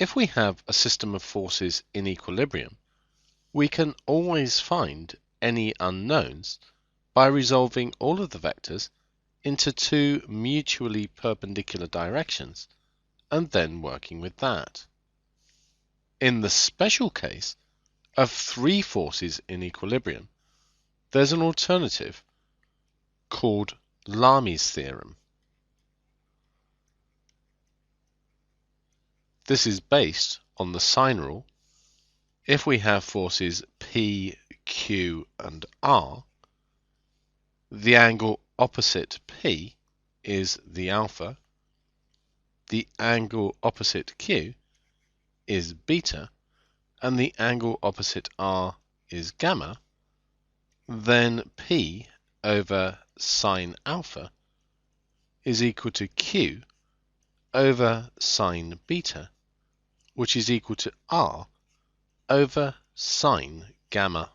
If we have a system of forces in equilibrium, we can always find any unknowns by resolving all of the vectors into two mutually perpendicular directions and then working with that. In the special case of three forces in equilibrium, there's an alternative called Lami's theorem. This is based on the sine rule. If we have forces P, Q, and R, the angle opposite P is the alpha, the angle opposite Q is beta, and the angle opposite R is gamma, then P over sine alpha is equal to Q over sine beta, which is equal to R over sine gamma.